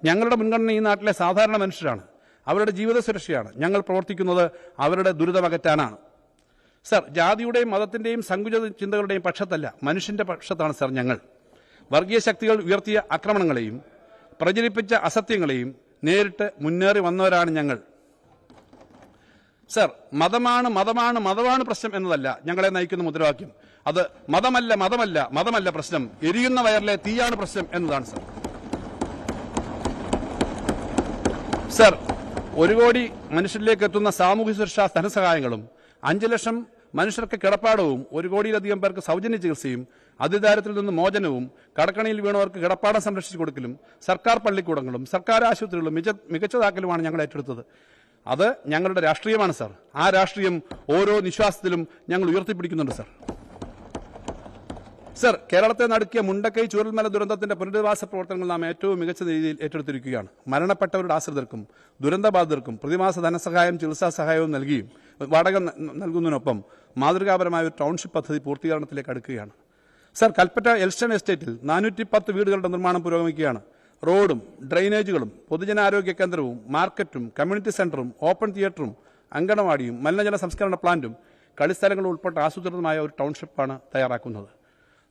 ഞങ്ങളുടെ മുൻഗണന ഈ നാട്ടിലെ സാധാരണ മനുഷ്യരാണ്, അവരുടെ ജീവിത സുരക്ഷയാണ്. ഞങ്ങൾ പ്രവർത്തിക്കുന്നത് അവരുടെ ദുരിതമകറ്റാനാണ്. സർ, ജാതിയുടെയും മതത്തിന്റെയും സങ്കുചിത ചിന്തകളുടെയും പക്ഷത്തല്ല, മനുഷ്യന്റെ പക്ഷത്താണ് സർ ഞങ്ങൾ. വർഗീയ ശക്തികൾ ഉയർത്തിയ ആക്രമണങ്ങളെയും പ്രചരിപ്പിച്ച അസത്യങ്ങളെയും നേരിട്ട് മുന്നേറി വന്നവരാണ് ഞങ്ങൾ. സർ, മതമാണ് മതമാണ് മതമാണ് പ്രശ്നം എന്നതല്ല ഞങ്ങളെ നയിക്കുന്ന മുദ്രാവാക്യം. അത് മതമല്ല മതമല്ല മതമല്ല പ്രശ്നം, എരിയുന്ന വയറിലെ തീയാണ് പ്രശ്നം എന്നതാണ് സർ. സർ, 1 കോടി മനുഷ്യരിലേക്ക് എത്തുന്ന സാമൂഹ്യ സുരക്ഷാ ധനസഹായങ്ങളും 5 ലക്ഷം മനുഷ്യർക്ക് കിടപ്പാടവും 1 കോടിയിലധികം പേർക്ക് സൗജന്യ ചികിത്സയും അതിദാരിദ്ര്യത്തിൽ നിന്ന് മോചനവും കടക്കണിയിൽ വീണവർക്ക് കിടപ്പാടം സംരക്ഷിച്ചു കൊടുക്കലും സർക്കാർ പള്ളിക്കൂടങ്ങളും സർക്കാർ ആശുപത്രികളും മികച്ചതാക്കലുമാണ് ഞങ്ങൾ ഏറ്റെടുത്തത്. അത് ഞങ്ങളുടെ രാഷ്ട്രീയമാണ് സർ. ആ രാഷ്ട്രീയം ഓരോ നിശ്വാസത്തിലും ഞങ്ങൾ ഉയർത്തിപ്പിടിക്കുന്നുണ്ട് സർ. സർ, കേരളത്തെ നടുക്കിയ മുണ്ടക്കൈ ചൂരൽമല ദുരന്തത്തിന്റെ പുനരധിവാസ പ്രവർത്തനങ്ങൾ നാം ഏറ്റവും മികച്ച രീതിയിൽ ഏറ്റെടുത്തിരിക്കുകയാണ്. മരണപ്പെട്ടവരുടെ ആശ്രിതർക്കും ദുരന്തബാധിതർക്കും പ്രതിമാസ ധനസഹായം ചികിത്സാ സഹായവും നൽകിയും വാടക നൽകുന്നതിനൊപ്പം മാതൃകാപരമായ ഒരു ടൗൺഷിപ്പ് പദ്ധതി പൂർത്തീകരണത്തിലേക്ക് അടുക്കുകയാണ്. സർ, കൽപ്പറ്റ എൽസ്റ്റൺ എസ്റ്റേറ്റിൽ 410 വീടുകളുടെ നിർമ്മാണം പുരോഗമിക്കുകയാണ്. റോഡും ഡ്രെയിനേജുകളും പൊതുജനാരോഗ്യ കേന്ദ്രവും മാർക്കറ്റും കമ്മ്യൂണിറ്റി സെന്ററും ഓപ്പൺ തിയേറ്ററും അങ്കണവാടിയും മലിനജല സംസ്കരണ പ്ലാന്റും കളിസ്ഥലങ്ങളും ഉൾപ്പെട്ട ആസൂത്രിതമായ ഒരു ടൗൺഷിപ്പാണ് തയ്യാറാക്കുന്നത്.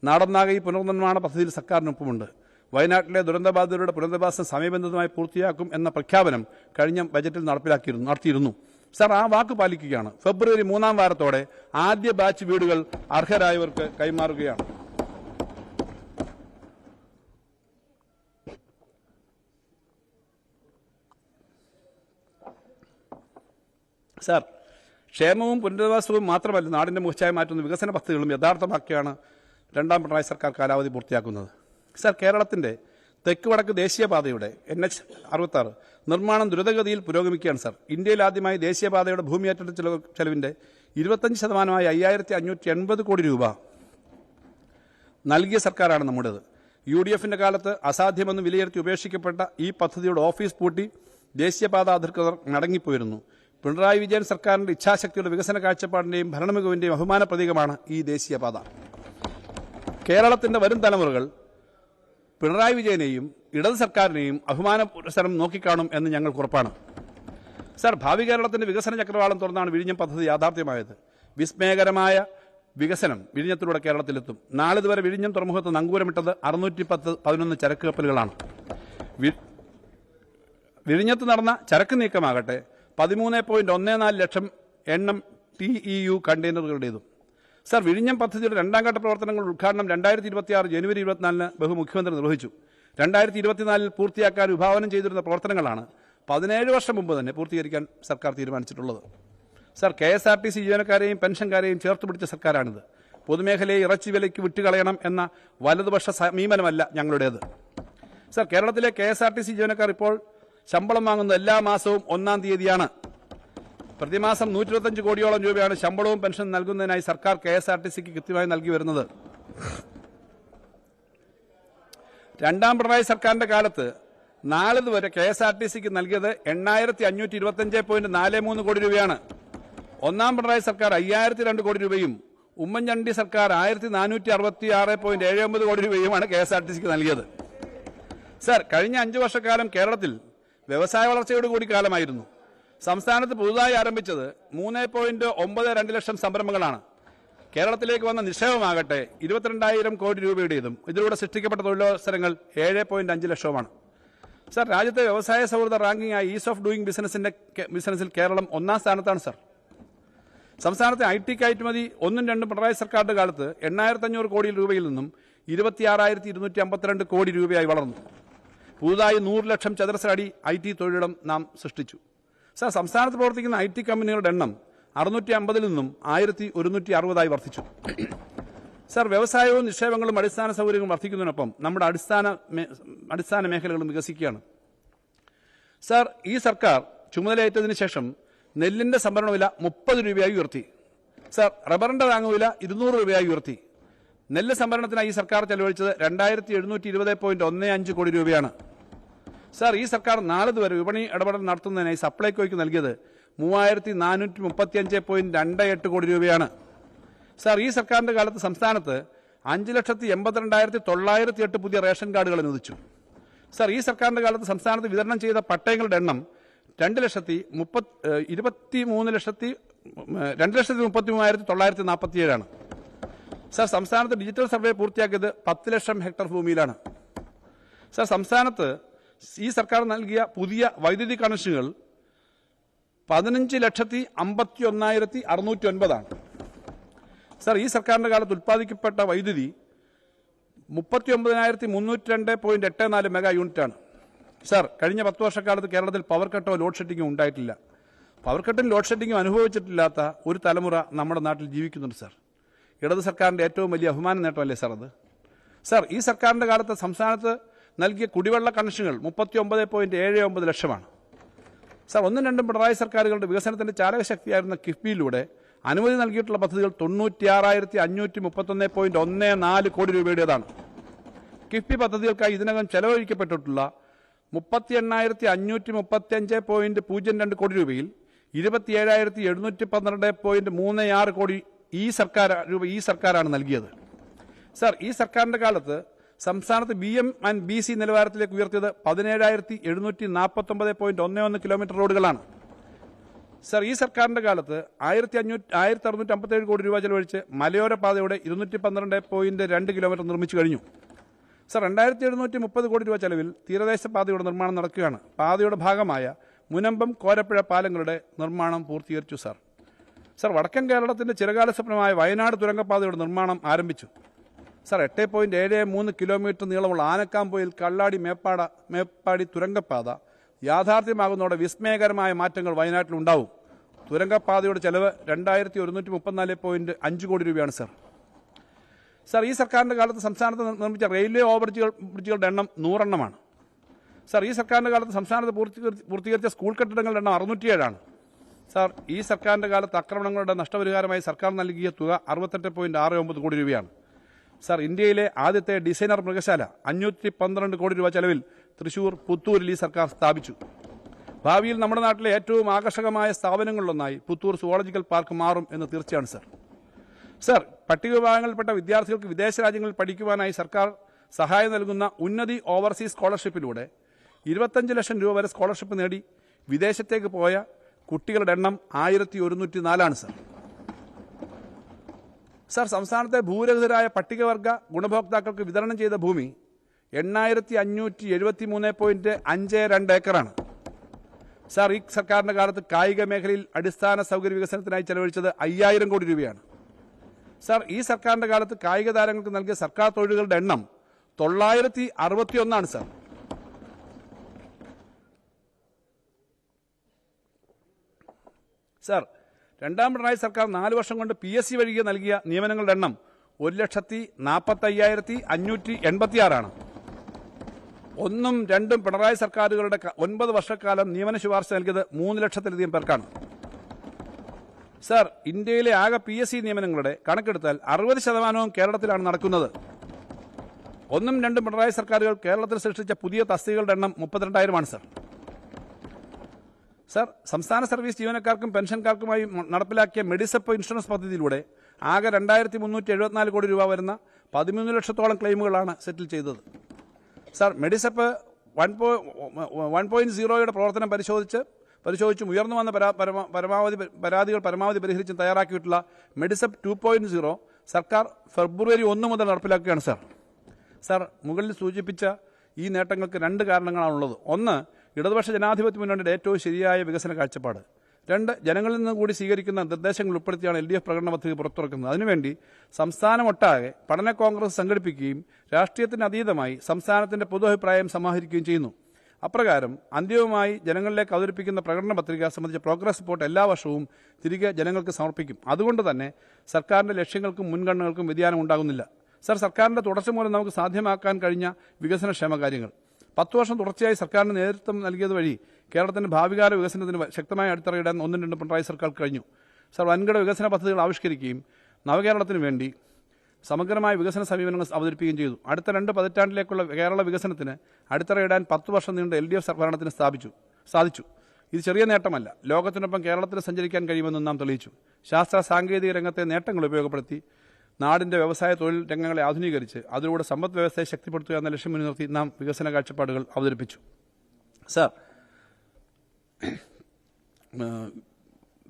നാടൊന്നാകെ ഈ പുനർനിർമ്മാണ പദ്ധതിയിൽ സർക്കാരിനൊപ്പമുണ്ട്. വയനാട്ടിലെ ദുരന്തബാധിതരുടെ പുനരധിവാസം സമയബന്ധിതമായി പൂർത്തിയാക്കും എന്ന പ്രഖ്യാപനം കഴിഞ്ഞ ബജറ്റിൽ നടത്തിയിരുന്നു. സർ, ആ വാക്ക് പാലിക്കുകയാണ്. ഫെബ്രുവരി 3-ാം വാരത്തോടെ ആദ്യ ബാച്ച് വീടുകൾ അർഹരായവർക്ക് കൈമാറുകയാണ്. സർ, ക്ഷേമവും പുനരധിവാസവും മാത്രമല്ല നാടിന്റെ മുഖച്ഛായ മാറ്റുന്ന വികസന പദ്ധതികളും യഥാർത്ഥമാക്കിയാണ് 2ാം പിണറായി സർക്കാർ കാലാവധി പൂർത്തിയാക്കുന്നത്. സർ, കേരളത്തിന്റെ തെക്ക് വടക്ക് ദേശീയപാതയുടെ NH-66 നിർമ്മാണം ദ്രുതഗതിയിൽ പുരോഗമിക്കുകയാണ് സർ. ഇന്ത്യയിൽ ആദ്യമായി ദേശീയപാതയുടെ ഭൂമി ഏറ്റെടുത്ത ചെലവിന്റെ 25% 5580 കോടി രൂപ നൽകിയ സർക്കാരാണ് നമ്മുടേത്. UDFന്റെ കാലത്ത് അസാധ്യമെന്ന് വിലയിരുത്തി ഉപേക്ഷിക്കപ്പെട്ട ഈ പദ്ധതിയുടെ ഓഫീസ് പൂട്ടി ദേശീയപാത അധികൃതർ മടങ്ങിപ്പോയിരുന്നു. പിണറായി വിജയൻ സർക്കാരിന്റെ ഇച്ഛാശക്തിയുടെ വികസന കാഴ്ചപ്പാടിന്റെയും ഭരണമികവിന്റെയും അഭിമാന പ്രതീകമാണ് ഈ ദേശീയപാത. കേരളത്തിന്റെ വരും തലമുറകൾ പിണറായി വിജയനെയും ഇടത് സർക്കാരിനെയും അഭിമാന പുരസ്സരം നോക്കിക്കാണും എന്ന് ഞങ്ങൾക്ക് ഉറപ്പാണ്. സർ, ഭാവി കേരളത്തിന്റെ വികസന ചക്രവാളം തുറന്നാണ് വിഴിഞ്ഞം പദ്ധതി യാഥാർത്ഥ്യമായത്. വിസ്മയകരമായ വികസനം വിഴിഞ്ഞത്തിലൂടെ കേരളത്തിലെത്തും. നാളിതുവരെ വിഴിഞ്ഞം തുറമുഖത്ത് നങ്കൂരമിട്ടത് 611 ചരക്ക് കപ്പലുകളാണ്. വിഴിഞ്ഞത്ത് നടന്ന ചരക്ക് നീക്കമാകട്ടെ 13.14 ലക്ഷം എണ്ണം TEU കണ്ടെയ്നറുകളുടേതും. സർ, വിഴിഞ്ഞം പദ്ധതിയുടെ 2ാം ഘട്ട പ്രവർത്തനങ്ങളുടെ ഉദ്ഘാടനം 2026 ജനുവരി 24-ന് ബഹുമുഖ്യമന്ത്രി നിർവഹിച്ചു. 2024-ൽ പൂർത്തിയാക്കാൻ വിഭാവനം ചെയ്തിരുന്ന പ്രവർത്തനങ്ങളാണ് 17 വർഷം മുമ്പ് തന്നെ പൂർത്തീകരിക്കാൻ സർക്കാർ തീരുമാനിച്ചിട്ടുള്ളത്. സർ, KSRTC ജീവനക്കാരെയും പെൻഷൻകാരെയും ചേർത്ത് പിടിച്ച സർക്കാരാണിത്. പൊതുമേഖലയെ ഇറച്ചി വിലയ്ക്ക് വിട്ടുകളയണം എന്ന വലതുപക്ഷ സമീപനമല്ല ഞങ്ങളുടേത്. സർ, കേരളത്തിലെ KSRTC ജീവനക്കാർ ഇപ്പോൾ ശമ്പളം വാങ്ങുന്നത് എല്ലാ മാസവും 1-ാം തീയതിയാണ്. പ്രതിമാസം 125 കോടിയോളം രൂപയാണ് ശമ്പളവും പെൻഷൻ നൽകുന്നതിനായി സർക്കാർ KSRTCക്ക് കൃത്യമായി നൽകി വരുന്നത്. 2ാം പിണറായി സർക്കാരിന്റെ കാലത്ത് നാളിതുവരെ KSRTCക്ക് നൽകിയത് 8525.43 കോടി രൂപയാണ്. 1-ാം പിണറായി സർക്കാർ 5002 കോടി രൂപയും ഉമ്മൻചാണ്ടി സർക്കാർ 1466.79 കോടി രൂപയുമാണ് KSRTCക്ക് നൽകിയത്. സർ, കഴിഞ്ഞ 5 വർഷക്കാലം കേരളത്തിൽ വ്യവസായ വളർച്ചയോട് കൂടി കാലമായിരുന്നു. സംസ്ഥാനത്ത് പുതുതായി ആരംഭിച്ചത് 3.92 ലക്ഷം സംരംഭങ്ങളാണ്. കേരളത്തിലേക്ക് വന്ന നിക്ഷേപമാകട്ടെ 22,000 കോടി രൂപയുടേതും ഇതിലൂടെ സൃഷ്ടിക്കപ്പെട്ട തൊഴിലവസരങ്ങൾ 7.5 ലക്ഷവുമാണ്. സർ, രാജ്യത്തെ വ്യവസായ സൗഹൃദ റാങ്കിംഗായ ഈസ് ഓഫ് ഡൂയിങ് ബിസിനസിൽ കേരളം 1-ാം സ്ഥാനത്താണ് സർ. സംസ്ഥാനത്തെ IT കയറ്റുമതി 1ഉം 2ഉം പിണറായി സർക്കാരിന്റെ കാലത്ത് 8,500 കോടി രൂപയിൽ നിന്നും 26,252 കോടി രൂപയായി വളർന്നു. പുതുതായി 100 ലക്ഷം ചതുരശ്ര അടി IT തൊഴിലിടം നാം സൃഷ്ടിച്ചു. സർ, സംസ്ഥാനത്ത് പ്രവർത്തിക്കുന്ന IT കമ്പനികളുടെ എണ്ണം 650-ൽ നിന്നും 1,160 വർദ്ധിച്ചു. സർ, വ്യവസായവും നിക്ഷേപങ്ങളും അടിസ്ഥാന സൗകര്യങ്ങളും വർദ്ധിക്കുന്നതിനൊപ്പം നമ്മുടെ അടിസ്ഥാന മേഖലകളും വികസിക്കുകയാണ്. സർ, ഈ സർക്കാർ ചുമതലയേറ്റതിനു ശേഷം നെല്ലിന്റെ സംഭരണ വില 30 രൂപയായി ഉയർത്തി. സർ, റബ്ബറിന്റെ താങ്ങുവില 200 രൂപയായി ഉയർത്തി. നെല്ല് സംഭരണത്തിനായി ഈ സർക്കാർ ചെലവഴിച്ചത് 2,720.15 കോടി രൂപയാണ്. സർ, ഈ സർക്കാർ നാളിതുവരെ വിപണി ഇടപെടൽ നടത്തുന്നതിനായി സപ്ലൈകോയ്ക്ക് നൽകിയത് 3,435.28 കോടി രൂപയാണ്. സർ, ഈ സർക്കാരിന്റെ കാലത്ത് സംസ്ഥാനത്ത് 5,82,908 പുതിയ റേഷൻ കാർഡുകൾ അനുവദിച്ചു. സർ, ഈ സർക്കാരിന്റെ കാലത്ത് സംസ്ഥാനത്ത് വിതരണം ചെയ്ത പട്ടയങ്ങളുടെ എണ്ണം 2,33,947 സർ, സംസ്ഥാനത്ത് ഡിജിറ്റൽ സർവേ പൂർത്തിയാക്കിയത് 10 ലക്ഷം ഹെക്ടർ ഭൂമിയിലാണ്. സർ, സംസ്ഥാനത്ത് ഈ സർക്കാർ നൽകിയ പുതിയ വൈദ്യുതി കണക്ഷനുകൾ 15,51,609 സർ, ഈ സർക്കാരിന്റെ കാലത്ത് ഉത്പാദിക്കപ്പെട്ട വൈദ്യുതി 39,302.84 മെഗാ യൂണിറ്റാണ്. സർ, കഴിഞ്ഞ 10 വർഷക്കാലത്ത് കേരളത്തിൽ പവർ കട്ടോ ലോഡ് ഷെഡിങ്ങോ ഉണ്ടായിട്ടില്ല. പവർ കട്ടും ലോഡ് ഷെഡിങ്ങും അനുഭവിച്ചിട്ടില്ലാത്ത ഒരു തലമുറ നമ്മുടെ നാട്ടിൽ ജീവിക്കുന്നുണ്ട്. സർ, ഇടത് സർക്കാരിന്റെ ഏറ്റവും വലിയ അഭിമാന നേട്ടമല്ലേ സർ അത്? സർ, ഈ സർക്കാരിന്റെ കാലത്ത് സംസ്ഥാനത്ത് നൽകിയ കുടിവെള്ള കണക്ഷനുകൾ 39.79 ലക്ഷമാണ്. സർ, ഒന്നും രണ്ടും പിണറായി സർക്കാരുകളുടെ വികസനത്തിന്റെ ചാലകശക്തിയായിരുന്ന കിഫ്ബിയിലൂടെ അനുമതി നൽകിയിട്ടുള്ള പദ്ധതികൾ 96,531.14 കോടി രൂപയുടേതാണ്. കിഫ്ബി പദ്ധതികൾക്കായി ഇതിനകം ചെലവഴിക്കപ്പെട്ടിട്ടുള്ള 38,535.02 കോടി രൂപയിൽ 27,712.36 കോടി ഈ സർക്കാരാണ് നൽകിയത്. സർ, ഈ സർക്കാരിന്റെ കാലത്ത് സംസ്ഥാനത്ത് BM and BC നിലവാരത്തിലേക്ക് ഉയർത്തിയത് 17,749.11 കിലോമീറ്റർ റോഡുകളാണ്. സർ, ഈ സർക്കാരിന്റെ കാലത്ത് 1,657 കോടി രൂപ ചെലവഴിച്ച് മലയോര പാതയുടെ 212.2 കിലോമീറ്റർ നിർമ്മിച്ചു കഴിഞ്ഞു. സർ, 2,730 കോടി രൂപ ചെലവിൽ തീരദേശ പാതയുടെ നിർമ്മാണം നടക്കുകയാണ്. പാതയുടെ ഭാഗമായ മുനമ്പം കോരപ്പുഴ പാലങ്ങളുടെ നിർമ്മാണം പൂർത്തീകരിച്ചു. സർ, വടക്കൻ കേരളത്തിന്റെ ചിരകാല സ്വപ്നമായ വയനാട് തുരങ്കപ്പാതയുടെ നിർമ്മാണം ആരംഭിച്ചു. സർ, 8.73 കിലോമീറ്റർ നീളമുള്ള ആനക്കാംപൊയിൽ കള്ളാടി മേപ്പാടി തുരങ്കപ്പാത യാഥാർത്ഥ്യമാകുന്നതോടെ വിസ്മയകരമായ മാറ്റങ്ങൾ വയനാട്ടിലുണ്ടാവും. തുരങ്കപ്പാതയുടെ ചെലവ് 2,134.5 കോടി രൂപയാണ്. സർ, ഈ സർക്കാരിന്റെ കാലത്ത് സംസ്ഥാനത്ത് നിർമ്മിച്ച റെയിൽവേ ഓവർബ്രിഡ്ജുകളുടെ എണ്ണം 100 എണ്ണമാണ്. സർ, ഈ സർക്കാരിന്റെ കാലത്ത് സംസ്ഥാനത്ത് പൂർത്തീകരിച്ച സ്കൂൾ കെട്ടിടങ്ങളുടെ എണ്ണം 607 സർ, ഈ സർക്കാരിന്റെ കാലത്ത് ആക്രമണങ്ങളുടെ നഷ്ടപരിഹാരമായി സർക്കാർ നൽകിയ തുക 68.69 കോടി രൂപയാണ്. സർ, ഇന്ത്യയിലെ ആദ്യത്തെ ഡിസൈനർ മൃഗശാല 512 കോടി രൂപ ചെലവിൽ തൃശൂർ പുത്തൂരിൽ ഈ സർക്കാർ സ്ഥാപിച്ചു. ഭാവിയിൽ നമ്മുടെ നാട്ടിലെ ഏറ്റവും ആകർഷകമായ സ്ഥാപനങ്ങളിലൊന്നായി പുത്തൂർ സുവോളജിക്കൽ പാർക്ക് മാറും എന്ന് തീർച്ചയാണ്. സർ, പട്ടികവിഭാഗങ്ങളിൽപ്പെട്ട വിദ്യാർത്ഥികൾക്ക് വിദേശ രാജ്യങ്ങളിൽ പഠിക്കുവാനായി സർക്കാർ സഹായം നൽകുന്ന ഉന്നതി ഓവർസീസ് സ്കോളർഷിപ്പിലൂടെ 25 ലക്ഷം രൂപ വരെ സ്കോളർഷിപ്പ് നേടി വിദേശത്തേക്ക് പോയ കുട്ടികളുടെ എണ്ണം 1,104 സർ, സംസ്ഥാനത്തെ ഭൂരഹിതരായ പട്ടികവർഗ ഗുണഭോക്താക്കൾക്ക് വിതരണം ചെയ്ത ഭൂമി 8,573.52 ഏക്കറാണ്. സർ, ഈ സർക്കാരിന്റെ കാലത്ത് കായിക മേഖലയിൽ അടിസ്ഥാന സൗകര്യ വികസനത്തിനായി ചെലവഴിച്ചത് 5,000 കോടി രൂപയാണ്. സർ, ഈ സർക്കാരിന്റെ കാലത്ത് കായിക താരങ്ങൾക്ക് നൽകിയ സർക്കാർ തൊഴിലുകളുടെ എണ്ണം 961 സർ, രണ്ടാം പിണറായി സർക്കാർ 4 വർഷം കൊണ്ട് PSC വഴി നൽകിയ നിയമനങ്ങളുടെ എണ്ണം 1,45,586 ഒന്നും രണ്ടും പിണറായി സർക്കാരുകളുടെ 9 വർഷക്കാലം നിയമന ശുപാർശ നൽകിയത് 3 ലക്ഷത്തിലധികം പേർക്കാണ്. സർ, ഇന്ത്യയിലെ ആകെ PSC നിയമനങ്ങളുടെ കണക്കെടുത്താൽ 60% കേരളത്തിലാണ് നടക്കുന്നത്. ഒന്നും രണ്ടും പിണറായി സർക്കാരുകൾ കേരളത്തിൽ സൃഷ്ടിച്ച പുതിയ തസ്തികകളുടെ എണ്ണം 32,000 സർ, സംസ്ഥാന സർവീസ് ജീവനക്കാർക്കും പെൻഷൻകാർക്കുമായി നടപ്പിലാക്കിയ മെഡിസെപ്പ് ഇൻഷുറൻസ് പദ്ധതിയിലൂടെ ആകെ 2,374 കോടി രൂപ വരുന്ന 13 ലക്ഷത്തോളം ക്ലെയിമുകളാണ് സെറ്റിൽ ചെയ്തത്. സർ, മെഡിസെപ്പ് 1.0യുടെ പ്രവർത്തനം പരിശോധിച്ചും ഉയർന്നു വന്ന പരാതികൾ പരമാവധി പരിഹരിച്ചും തയ്യാറാക്കിയിട്ടുള്ള മെഡിസെപ്പ് 2.0 സർക്കാർ ഫെബ്രുവരി 1 മുതൽ നടപ്പിലാക്കുകയാണ്. സർ, മുകളിൽ സൂചിപ്പിച്ച ഈ നേട്ടങ്ങൾക്ക് 2 കാരണങ്ങളാണുള്ളത്. ഒന്ന്, ഇടതുപക്ഷ ജനാധിപത്യ മുന്നണിയുടെ ഏറ്റവും ശരിയായ വികസന കാഴ്ചപ്പാട്. 2, ജനങ്ങളിൽ നിന്ന് കൂടി സ്വീകരിക്കുന്ന നിർദ്ദേശങ്ങൾ ഉൾപ്പെടുത്തിയാണ് LDF പ്രകടന പദ്ധതി പുറത്തിറക്കുന്നത്. അതിനുവേണ്ടി സംസ്ഥാനമൊട്ടാകെ പഠന കോൺഗ്രസ് സംഘടിപ്പിക്കുകയും രാഷ്ട്രീയത്തിന് അതീതമായി സംസ്ഥാനത്തിന്റെ പൊതുഅഭിപ്രായം സമാഹരിക്കുകയും ചെയ്യുന്നു. അപ്രകാരം അന്തിമമായി ജനങ്ങളിലേക്ക് അവതരിപ്പിക്കുന്ന പ്രകടന പത്രിക സംബന്ധിച്ച പ്രോഗ്രസ് റിപ്പോർട്ട് എല്ലാ വർഷവും തിരികെ ജനങ്ങൾക്ക് സമർപ്പിക്കും. അതുകൊണ്ട് തന്നെ സർക്കാരിന്റെ ലക്ഷ്യങ്ങൾക്കും മുൻഗണനകൾക്കും വ്യതിയാനം ഉണ്ടാകുന്നില്ല. സർ, സർക്കാരിന്റെ തുടർച്ച മൂലം നമുക്ക് സാധ്യമാക്കാൻ കഴിഞ്ഞ വികസനക്ഷേമ കാര്യങ്ങൾ 10 വർഷം തുടർച്ചയായി സർക്കാരിന് നേതൃത്വം നൽകിയത് വഴി കേരളത്തിന്റെ ഭാവികാല വികസനത്തിന് ശക്തമായ അടിത്തറയിടാൻ 1-2 പിണറായി സർക്കാർ കഴിഞ്ഞു. സർ, വൻകിട വികസന പദ്ധതികൾ ആവിഷ്കരിക്കുകയും നവകേരളത്തിന് വേണ്ടി സമഗ്രമായ വികസന സമീപനങ്ങൾ അവതരിപ്പിക്കുകയും ചെയ്തു. അടുത്ത 2 പതിറ്റാണ്ടിലേക്കുള്ള കേരള വികസനത്തിന് അടിത്തറയിടാൻ 10 വർഷം നീണ്ട LDF ഭരണത്തിന് സാധിച്ചു. ഇത് ചെറിയ നേട്ടമല്ല. ലോകത്തിനൊപ്പം കേരളത്തിന് സഞ്ചരിക്കാൻ കഴിയുമെന്ന് നാം തെളിയിച്ചു. ശാസ്ത്ര സാങ്കേതിക രംഗത്തെ നേട്ടങ്ങൾ ഉപയോഗപ്പെടുത്തി നാടിൻ്റെ വ്യവസായ തൊഴിൽ രംഗങ്ങളെ ആധുനീകരിച്ച് അതിലൂടെ സമ്പദ് വ്യവസ്ഥയെ ശക്തിപ്പെടുത്തുക എന്ന ലക്ഷ്യം മുൻനിർത്തി നാം വികസന കാഴ്ചപ്പാടുകൾ അവതരിപ്പിച്ചു. സർ,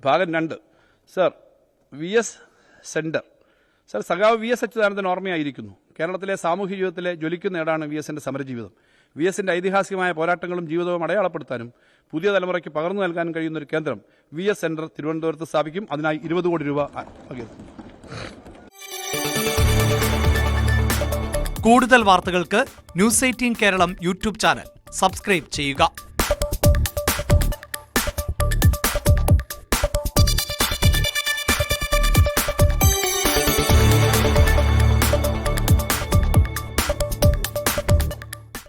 ഭാഗം 2. Sir, VS centre. സർ, സഖാവ് VS അച്യുതാനന്ദൻ ഓർമ്മയായിരിക്കുന്നു. കേരളത്തിലെ സാമൂഹ്യ ജീവിതത്തിലെ ജ്വലിക്കുന്ന ഏടാണ് VSന്റെ സമരജീവിതം. VSന്റെ ഐതിഹാസികമായ പോരാട്ടങ്ങളും ജീവിതവും അടയാളപ്പെടുത്താനും പുതിയ തലമുറയ്ക്ക് പകർന്നു നൽകാനും കഴിയുന്ന ഒരു കേന്ദ്രം VS സെന്റർ തിരുവനന്തപുരത്ത് സ്ഥാപിക്കും. അതിനായി 20 കോടി രൂപ പകരുന്നു. കൂടുതൽ വാർത്തകൾക്ക് News 18 Keralam YouTube channel subscribe ചെയ്യുക.